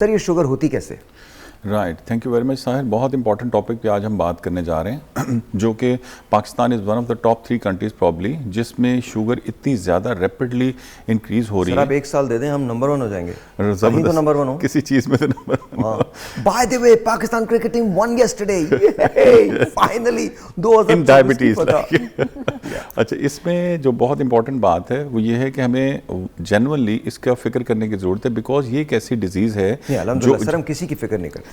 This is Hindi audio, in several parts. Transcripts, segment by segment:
सर ये शुगर होती कैसे? Right, thank you very much Sahir. बहुत इंपॉर्टेंट टॉपिक पे आज हम बात करने जा रहे हैं जो कि Pakistan is one of the top 3 countries probably जिसमें शुगर इतनी ज़्यादा रैपिडली इंक्रीज़ हो रही है। आप एक साल दे दें हम नंबर 1 हो जाएंगे। कहीं तो नंबर 1 हो, किसी चीज़ में तो number 1। By the way Pakistan cricket team one yesterday finally 2024 in diabetes. अच्छा, इसमें जो बहुत इंपॉर्टेंट बात है वो ये है कि हमें जेन्युइनली इसका फिक्र करने की ज़रूरत है, बिकॉज ये एक ऐसी डिजीज़ है जो सर हम किसी की फिक्र नहीं करते।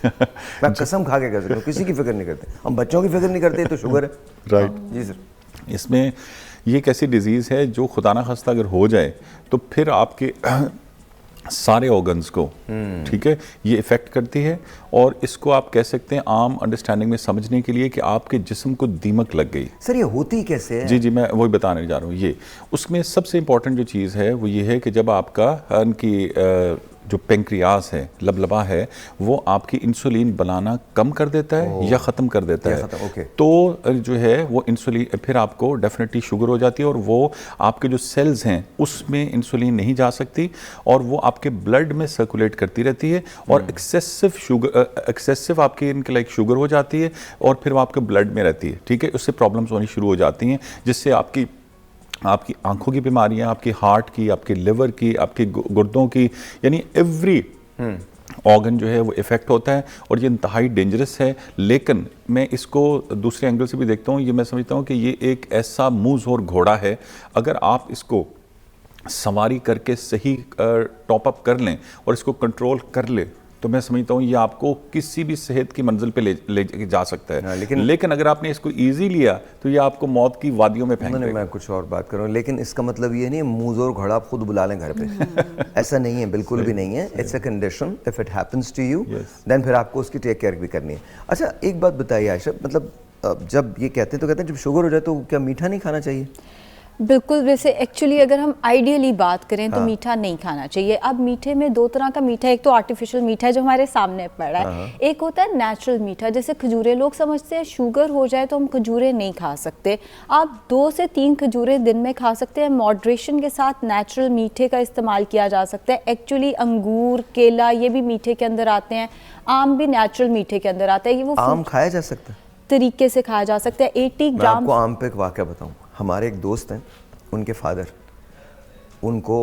मैं कसम खा के कह सकता हूँ किसी की फिक्र नहीं करते। हम बच्चों की फिक्र नहीं करते तो शुगर है। राइट जी सर। इसमें ये एक ऐसी डिजीज़ है जो खुदा ना खास्ता अगर हो जाए तो फिर आपके सारे ऑर्गन्स को, ठीक है, ये इफ़ेक्ट करती है। और इसको आप कह सकते हैं आम अंडरस्टैंडिंग में समझने के लिए कि आपके जिस्म को दीमक लग गई। सर ये होती कैसे है? जी, मैं वही बताने जा रहा हूँ। ये उसमें सबसे इम्पॉर्टेंट जो चीज़ है वो ये है कि जब आपका उनकी जो पेंक्रियास है, लबलबा है, वो आपकी इंसुलिन बनाना कम कर देता है या ख़त्म कर देता है। तो जो है वो इंसुलिन फिर आपको डेफिनेटली शुगर हो जाती है और वो आपके जो सेल्स हैं उसमें इंसुलिन नहीं जा सकती और वो आपके ब्लड में सर्कुलेट करती रहती है और एक्सेसिव आपकी इनके लाइक शुगर हो जाती है और फिर वो आपके ब्लड में रहती है, ठीक है। उससे प्रॉब्लम्स होनी शुरू हो जाती हैं जिससे आपकी आंखों की बीमारियां, आपकी हार्ट की, आपके लिवर की, आपके गुर्दों की, यानी एवरी ऑर्गन जो है वो इफ़ेक्ट होता है और ये इंतहाई डेंजरस है। लेकिन मैं इसको दूसरे एंगल से भी देखता हूँ। ये मैं समझता हूँ कि ये एक ऐसा मुँह और घोड़ा है, अगर आप इसको सवारी करके सही टॉप अप कर लें और इसको कंट्रोल कर ले तो मैं समझता हूँ ये आपको किसी भी सेहत की मंजिल पे ले जा सकता है। लेकिन अगर आपने इसको इजी लिया तो ये आपको मौत की वादियों में फेंक देगा। मैं कुछ और बात करूँ, लेकिन इसका मतलब ये नहीं मुँह और घोड़ा आप खुद बुला लें घर पे। ऐसा नहीं है, बिल्कुल भी नहीं है। It's a condition, if it happens to you then फिर आपको उसकी टेक केयर भी करनी है। अच्छा एक बात बताइए आयशा, मतलब जब ये कहते हैं तो कहते हैं जब शुगर हो जाए तो क्या मीठा नहीं खाना चाहिए? बिल्कुल, वैसे एक्चुअली अगर हम आइडियली बात करें तो मीठा नहीं खाना चाहिए। अब मीठे में दो तरह का मीठा है, एक तो आर्टिफिशियल मीठा है जो हमारे सामने पड़ा है, एक होता है नेचुरल मीठा। जैसे खजूरें, लोग समझते हैं शुगर हो जाए तो हम खजूरें नहीं खा सकते। आप 2 से 3 खजूरें दिन में खा सकते हैं। मॉडरेशन के साथ नेचुरल मीठे का इस्तेमाल किया जा सकता है। एक्चुअली अंगूर, केला ये भी मीठे के अंदर आते हैं, आम भी नेचुरल मीठे के अंदर आता है। ये वो आम खाया जा सकता है, तरीके से खाया जा सकता है। 80 ग्राम। मैं आपको आम पे एक वाक़या बताऊं। हमारे एक दोस्त हैं, उनके फादर, उनको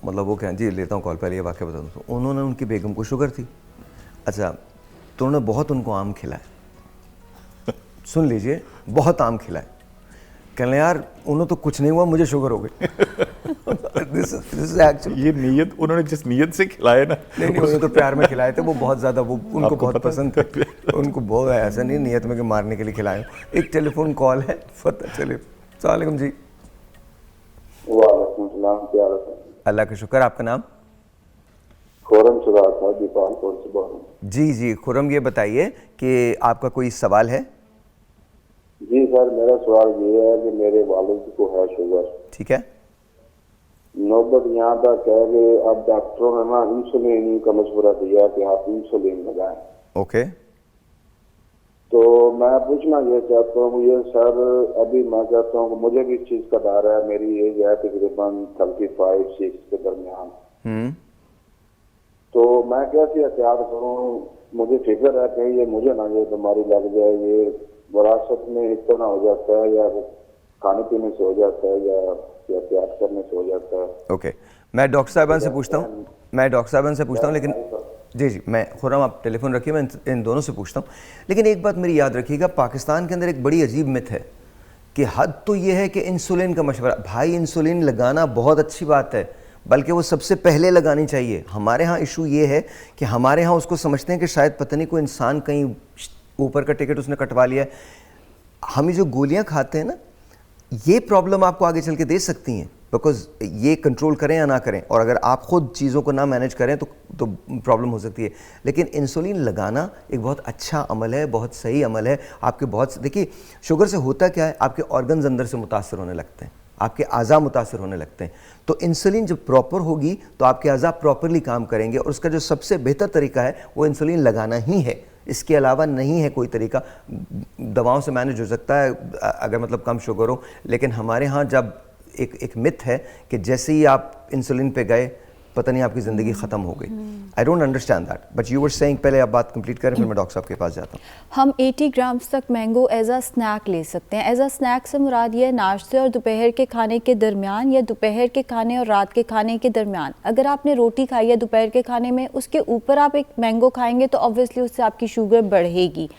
मतलब वो कहें जी लेता हूँ कॉल, पहले ये वाक़या बता दूँ। तो उन्होंने, उनकी बेगम को शुगर थी। अच्छा, तो उन्होंने बहुत उनको आम खिलाए। सुन लीजिए, बहुत आम खिलाए। कहने यार उन्होंने तो कुछ नहीं हुआ, मुझे शुगर हो गई। this is actually, ये नीयत, उन्होंने जिस नीयत से खिलाए ना, नहीं उन्होंने तो प्यार में खिलाए थे। वो बहुत ज़्यादा, वो उनको बहुत पसंद थे। उनको बहुत ऐसा नहीं नीयत में कि मारने के लिए खिलाए। एक टेलीफोन कॉल है, पता चले। अस्सलाम वालेकुम जी। वालेकुम सलाम, क्या हाल है? अल्लाह का शुक्र। आपका नाम? खुरम सुरार था, दीपालपुर से बोल रहा हूँ। जी खुरम, ये बताइए कि आपका कोई सवाल है? जी सर, मेरा सवाल ये है कि मेरे वालिद को है शुगर। ठीक है। नौबत यहाँ तक है कि अब डॉक्टरों ने ना इंसुलिन का मशवरा दिया कि आप इंसुलिन लगाएं। ओके। तो मैं पूछना ये चाहता हूँ, ये सर अभी मैं चाहता हूँ कि मुझे भी इस चीज़ का डर है। मेरी एज है तकरीबन 35-6 के दरमियान। तो मैं कैसे एहतियात करूँ? मुझे फिक्र है कि ये मुझे ना ये बीमारी लग जाए, ये विरासत में इस तरह हो जाता है या खाने पीने से हो जाता है या एहतियात करने से हो जाता है। ओके, मैं डॉक्टर साहबान से पूछता हूँ। लेकिन जी मैं खुरम, आप टेलीफोन रखिए, मैं इन दोनों से पूछता हूँ। लेकिन एक बात मेरी याद रखिएगा, पाकिस्तान के अंदर एक बड़ी अजीब मिथ है कि हद तो ये है कि इंसुलिन का मशवरा। भाई इंसुलिन लगाना बहुत अच्छी बात है, बल्कि वो सबसे पहले लगानी चाहिए। हमारे यहाँ इशू ये है कि हमारे यहाँ उसको समझते हैं कि शायद पता नहीं कोई इंसान कहीं ऊपर का टिकट उसने कटवा लिया है। हम ये जो गोलियाँ खाते हैं ना, ये प्रॉब्लम आपको आगे चल के दे सकती हैं, बिकॉज ये कंट्रोल करें या ना करें, और अगर आप खुद चीज़ों को ना मैनेज करें तो प्रॉब्लम हो सकती है। लेकिन इंसुलिन लगाना एक बहुत अच्छा अमल है, बहुत सही अमल है। आपके बहुत, देखिए शुगर से होता क्या है, आपके ऑर्गन्स अंदर से मुतासर होने लगते हैं, आपके आज़ा मुतासर होने लगते हैं। तो इंसुलिन जब प्रॉपर होगी तो आपके आज़ा प्रॉपरली काम करेंगे, और उसका जो सबसे बेहतर तरीका है वो इंसुलिन लगाना ही है। इसके अलावा नहीं है कोई तरीका। दवाओं से मैनेज हो सकता है अगर मतलब कम शुगर हो, लेकिन हमारे यहाँ जब एक मिथ है कि जैसे ही आप इंसुलिन पे गए पता नहीं आपकी ज़िंदगी ख़त्म हो गई। I don't understand that, but you were saying, पहले आप बात कंप्लीट करें फिर मैं डॉक्टर साहब के पास जाता हूँ। हम 80 ग्राम्स तक मैंगो एज अ स्नैक ले सकते हैं। एज अ स्नैक से मुराद ये नाश्ते और दोपहर के खाने के दरमियान या दोपहर के खाने और रात के खाने के दरमियान। अगर आपने रोटी खाई है दोपहर के खाने में, उसके ऊपर आप एक मैंगो खाएंगे तो ऑब्वियसली उससे आपकी शुगर बढ़ेगी।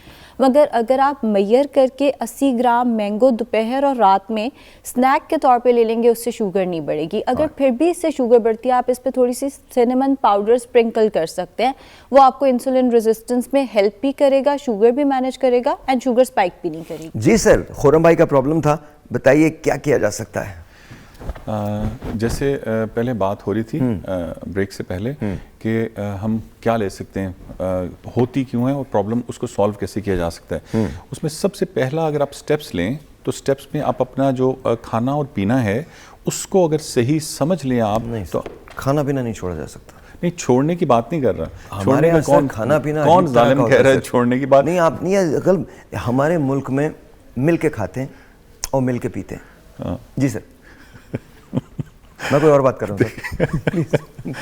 मगर अगर आप मैयर करके 80 ग्राम मैंगो दोपहर और रात में स्नैक के तौर पे ले लेंगे, उससे शुगर नहीं बढ़ेगी। अगर फिर भी इससे शुगर बढ़ती है, आप इस पे थोड़ी सी सिनेमन पाउडर स्प्रिंकल कर सकते हैं। वो आपको इंसुलिन रेजिस्टेंस में हेल्प भी करेगा, शुगर भी मैनेज करेगा एंड शुगर स्पाइक भी नहीं करेगी। जी सर, खुर्रम भाई का प्रॉब्लम था, बताइए क्या किया जा सकता है? जैसे पहले बात हो रही थी ब्रेक से पहले कि हम क्या ले सकते हैं, होती क्यों है और प्रॉब्लम उसको सॉल्व कैसे किया जा सकता है। उसमें सबसे पहला अगर आप स्टेप्स लें तो स्टेप्स में आप अपना जो खाना और पीना है उसको अगर सही समझ लें आप, नहीं तो खाना पीना नहीं छोड़ा जा सकता। नहीं, छोड़ने की बात नहीं कर रहा। हमारे छोड़ने यहाँ का कौन, खाना पीना कौन अजीब तरह जालिम का कह होता रहा है सर। छोड़ने की बात? नहीं, आप नहीं, अगर हमारे मुल्क में मिल के खाते हैं और मिल के पीते हैं। जी सर, मैं कोई और बात कर रहा हूँ sir, please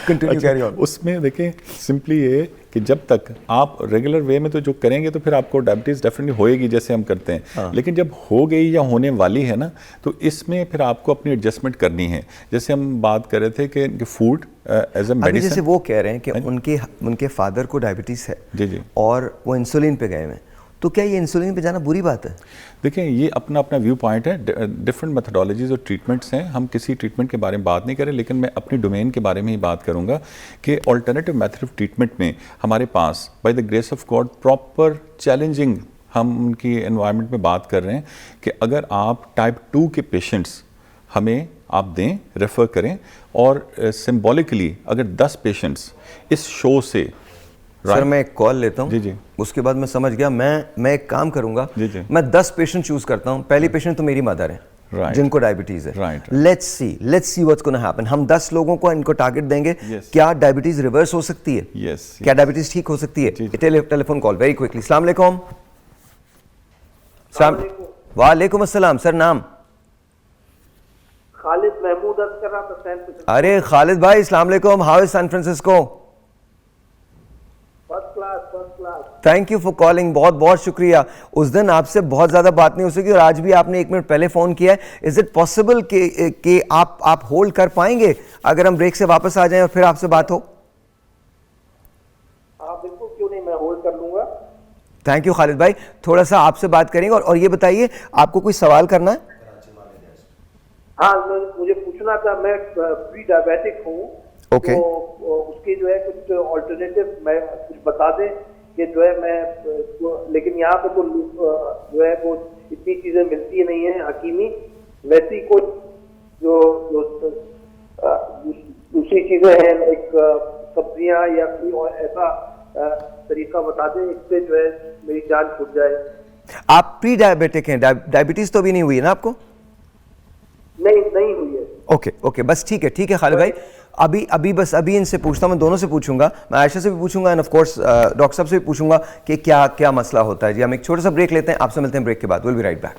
continue carry on. उसमें देखें सिंपली ये कि जब तक आप रेगुलर वे में तो जो करेंगे तो फिर आपको डायबिटीज़ डेफिनेटली होएगी जैसे हम करते हैं। लेकिन जब हो गई या होने वाली है ना, तो इसमें फिर आपको अपनी एडजस्टमेंट करनी है। जैसे हम बात कर रहे थे कि फूड एज अ अभी मेडिसिन। जैसे वो कह रहे हैं कि उनके फादर को डायबिटीज़ है जी जी, और वो इंसुलिन पे गए हुए हैं, तो क्या ये इंसुलिन पे जाना बुरी बात है? देखिए ये अपना अपना व्यू पॉइंट है। डिफरेंट मेथडोलॉजीज और ट्रीटमेंट्स हैं। हम किसी ट्रीटमेंट के बारे में बात नहीं करें, लेकिन मैं अपनी डोमेन के बारे में ही बात करूंगा कि ऑल्टरनेटिव मेथड ऑफ ट्रीटमेंट में हमारे पास by the grace of God proper challenging, हम उनकी एनवायरनमेंट में बात कर रहे हैं कि अगर आप टाइप 2 के पेशेंट्स हमें आप दें, रेफ़र करें, और सिम्बॉलिकली अगर 10 पेशेंट्स इस शो से सर मैं एक कॉल लेता हूँ, जी जी, उसके बाद मैं समझ गया। मैं एक काम करूंगा, जी जी, मैं 10 पेशेंट चूज करता हूँ। पहली पेशेंट तो मेरी मदर है, Right. जिनको डायबिटीज है। Right. Let's see what's gonna happen. हम 10 लोगों को इनको टारगेट देंगे। Yes. क्या डायबिटीज रिवर्स हो सकती है? Yes, क्या डायबिटीज ठीक हो सकती है? Telephone call very quickly. अस्सलाम वालेकुम। वालेकुम अस्सलाम। सर नाम? खालिद महमूद अर्ज कर रहा था सैन फ्रांसिस्को। अरे खालिद भाई, अस्सलाम वालेकुम। How is San Francisco? First class. Thank you for calling, बहुत बहुत शुक्रिया। उस दिन आपसे बहुत ज़्यादा बात नहीं हो सकी और आज भी आपने 1 मिनट पहले फ़ोन किया है। इज़ इट पॉसिबल कि आप होल्ड कर पाएंगे अगर हम ब्रेक से वापस आ जाएं और फिर आपसे बात हो? हाँ बिल्कुल, क्यों नहीं, मैं होल्ड कर लूंगा। थैंक यू खालिद भाई, थोड़ा सा आपसे बात करेंगे। और ये बताइए, आपको कोई सवाल करना है? हाँ, मुझे पूछना था, मैं प्री डायबिटिक हूँ। Okay. तो उसके जो है कुछ ऑल्टरनेटिव मैं कुछ बता दें कि जो है मैं लेकिन यहाँ पे तो जो है वो इतनी चीज़ें मिलती नहीं है हकीमी, वैसी कोई जो दूसरी चीज़ें हैं लाइक सब्जियाँ या कोई और ऐसा तरीका बता दें, इससे जो है मेरी जान छूट जाए। आप प्री डायबिटिक हैं, डायबिटीज़ तो अभी नहीं हुई है ना आपको? नहीं हुई है। ओके, बस ठीक है खालिद भाई। अभी इनसे पूछता हूँ, मैं दोनों से पूछूंगा, मैं आयशा से भी पूछूंगा एंड ऑफ कोर्स डॉक्टर साहब से भी पूछूंगा कि क्या क्या मसला होता है। जी हम एक छोटा सा ब्रेक लेते हैं, आपसे मिलते हैं ब्रेक के बाद। Will be right back.